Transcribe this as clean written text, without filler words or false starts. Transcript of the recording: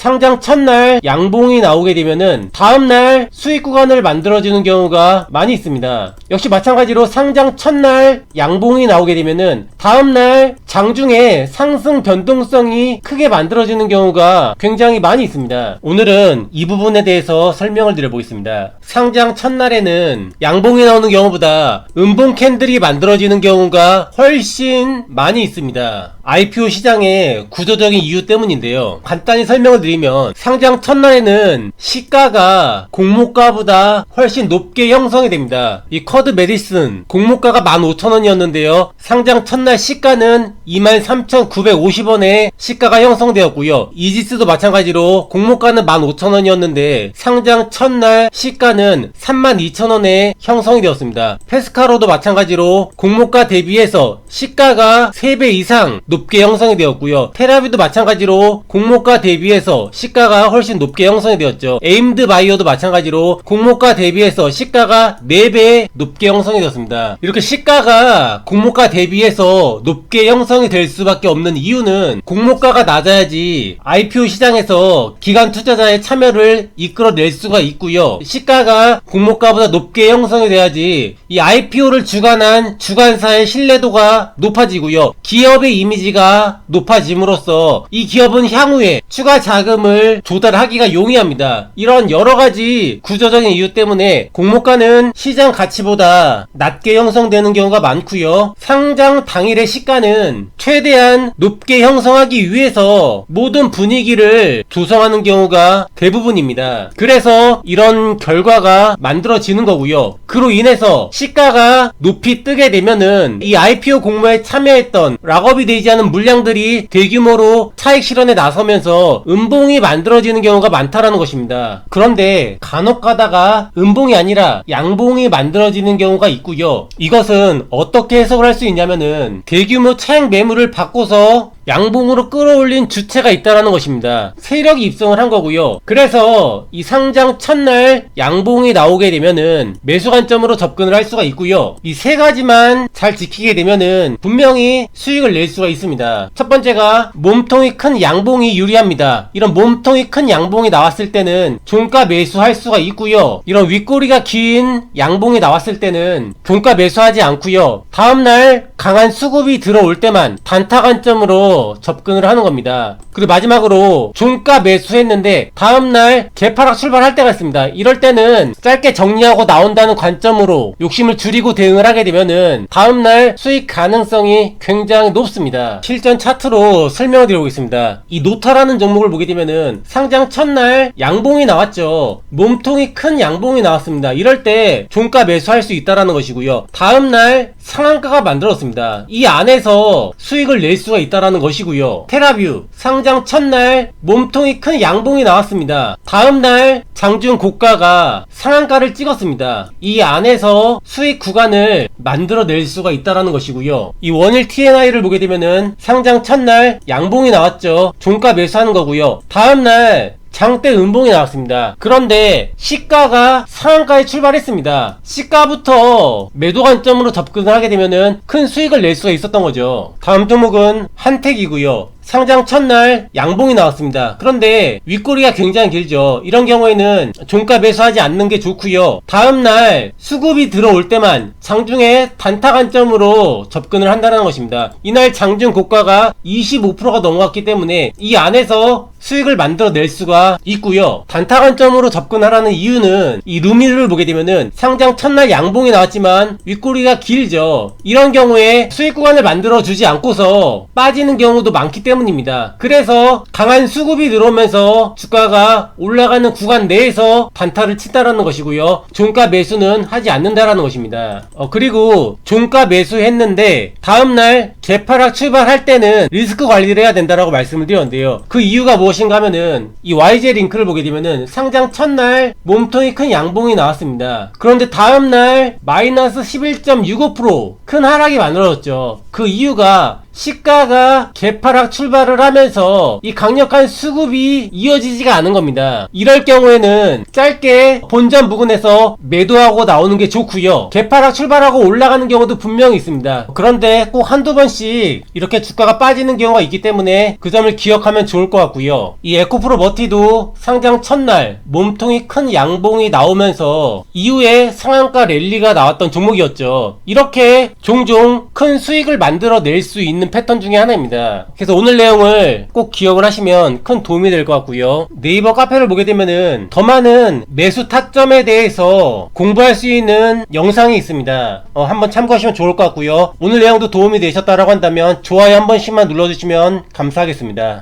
상장 첫날 양봉이 나오게 되면은 다음날 수익 구간을 만들어주는 경우가 많이 있습니다. 역시 마찬가지로 상장 첫날 양봉이 나오게 되면은 다음날 장중에 상승 변동성이 크게 만들어지는 경우가 굉장히 많이 있습니다. 오늘은 이 부분에 대해서 설명을 드려보겠습니다. 상장 첫날에는 양봉이 나오는 경우보다 음봉 캔들이 만들어지는 경우가 훨씬 많이 있습니다. IPO 시장의 구조적인 이유 때문인데요. 간단히 설명을 드리면 상장 첫날에는 시가가 공모가보다 훨씬 높게 형성이 됩니다. 이 쿼드 메디슨 공모가가 15,000원이었는데요. 상장 첫날 시가는 23,950원에 시가가 형성되었고요. 이지스도 마찬가지로 공모가는 15,000원이었는데 상장 첫날 시가는 32,000원에 형성이 되었습니다. 페스카로도 마찬가지로 공모가 대비해서 시가가 3배 이상 높게 형성이 되었고요. 테라비도 마찬가지로 공모가 대비해서 시가가 훨씬 높게 형성이 되었죠. 에임드 바이오도 마찬가지로 공모가 대비해서 시가가 4배 높게 형성이 되었습니다. 이렇게 시가가 공모가 대비해서 높게 형성이 될 수밖에 없는 이유는 공모가가 낮아야지 IPO 시장에서 기관 투자자의 참여를 이끌어낼 수가 있고요. 시가가 공모가보다 높게 형성이 돼야지 이 IPO를 주관한 주관사의 신뢰도가 높아지고요. 기업의 이미지가 높아짐으로써 이 기업은 향후에 추가 자금을 조달하기가 용이합니다. 이런 여러가지 구조적인 이유 때문에 공모가는 시장 가치보다 낮게 형성되는 경우가 많고요. 상장 당일의 시가는 최대한 높게 형성하기 위해서 모든 분위기를 조성하는 경우가 대부분입니다. 그래서 이런 결과가 만들어지는 거고요. 그로 인해서 시가가 높이 뜨게 되면은 이 IPO 공모에 참여했던 락업이 되지 않은 물량들이 대규모로 차익 실현에 나서면서 음봉이 만들어지는 경우가 많다라는 것입니다. 그런데 간혹 가다가 음봉이 아니라 양봉이 만들어지는 경우가 있고요. 이것은 어떻게 해석을 할 수 있냐면은 대규모 차익 매물을 받고서 양봉으로 끌어올린 주체가 있다라는 것입니다. 세력이 입성을 한 거고요. 그래서 이 상장 첫날 양봉이 나오게 되면은 매수 관점으로 접근을 할 수가 있고요. 이 세 가지만 잘 지키게 되면은 분명히 수익을 낼 수가 있습니다. 첫 번째가 몸통이 큰 양봉이 유리합니다. 이런 몸통이 큰 양봉이 나왔을 때는 종가 매수할 수가 있고요. 이런 윗꼬리가 긴 양봉이 나왔을 때는 종가 매수하지 않고요. 다음날 강한 수급이 들어올 때만 단타 관점으로 접근을 하는 겁니다. 그리고 마지막으로 종가 매수했는데 다음날 개파락 출발할 때가 있습니다. 이럴 때는 짧게 정리하고 나온다는 관점으로 욕심을 줄이고 대응을 하게 되면은 다음날 수익 가능성이 굉장히 높습니다. 실전 차트로 설명을 드려보겠습니다. 이 노타라는 종목을 보게 되면은 상장 첫날 양봉이 나왔죠. 몸통이 큰 양봉이 나왔습니다. 이럴 때 종가 매수할 수 있다라는 것이고요. 다음날 상한가가 만들었습니다. 이 안에서 수익을 낼 수가 있다라는 것이고요. 테라뷰 상장 첫날 몸통이 큰 양봉이 나왔습니다. 다음날 장중 고가가 상한가를 찍었습니다. 이 안에서 수익 구간을 만들어낼 수가 있다라는 것이고요. 이 원일 TNI를 보게 되면은 상장 첫날 양봉이 나왔죠. 종가 매수하는 거고요. 다음날 장대 음봉이 나왔습니다. 그런데 시가가 상한가에 출발했습니다. 시가부터 매도 관점으로 접근을 하게 되면은 큰 수익을 낼 수가 있었던 거죠. 다음 종목은 한택이고요. 상장 첫날 양봉이 나왔습니다. 그런데 윗꼬리가 굉장히 길죠. 이런 경우에는 종가 매수하지 않는 게 좋고요. 다음날 수급이 들어올 때만 장중에 단타 관점으로 접근을 한다는 것입니다. 이날 장중 고가가 25%가 넘어갔기 때문에 이 안에서 수익을 만들어낼 수가 있고요. 단타 관점으로 접근하라는 이유는 이 루미를 보게 되면은 상장 첫날 양봉이 나왔지만 윗꼬리가 길죠. 이런 경우에 수익 구간을 만들어주지 않고서 빠지는 경우도 많기 때문입니다. 그래서 강한 수급이 들어오면서 주가가 올라가는 구간 내에서 단타를 친다라는 것이고요. 종가 매수는 하지 않는다라는 것입니다. 그리고 종가 매수했는데 다음날 재파락 출발할 때는 리스크 관리를 해야 된다라고 말씀을 드렸는데요. 그 이유가 무엇인가 하면은 이 YJ 링크를 보게 되면은 상장 첫날 몸통이 큰 양봉이 나왔습니다. 그런데 다음날 마이너스 11.65% 큰 하락이 만들어졌죠. 그 이유가 시가가 개파락 출발을 하면서 이 강력한 수급이 이어지지가 않은 겁니다. 이럴 경우에는 짧게 본전 부근에서 매도하고 나오는 게 좋고요. 개파락 출발하고 올라가는 경우도 분명히 있습니다. 그런데 꼭 한두 번씩 이렇게 주가가 빠지는 경우가 있기 때문에 그 점을 기억하면 좋을 것 같고요. 이 에코프로 머티도 상장 첫날 몸통이 큰 양봉이 나오면서 이후에 상한가 랠리가 나왔던 종목이었죠. 이렇게 종종 큰 수익을 만들어낼 수 있는 패턴 중에 하나입니다. 그래서 오늘 내용을 꼭 기억을 하시면 큰 도움이 될 것 같고요. 네이버 카페를 보게 되면은 더 많은 매수 타점에 대해서 공부할 수 있는 영상이 있습니다. 한번 참고하시면 좋을 것 같고요. 오늘 내용도 도움이 되셨다라고 한다면 좋아요 한 번씩만 눌러주시면 감사하겠습니다.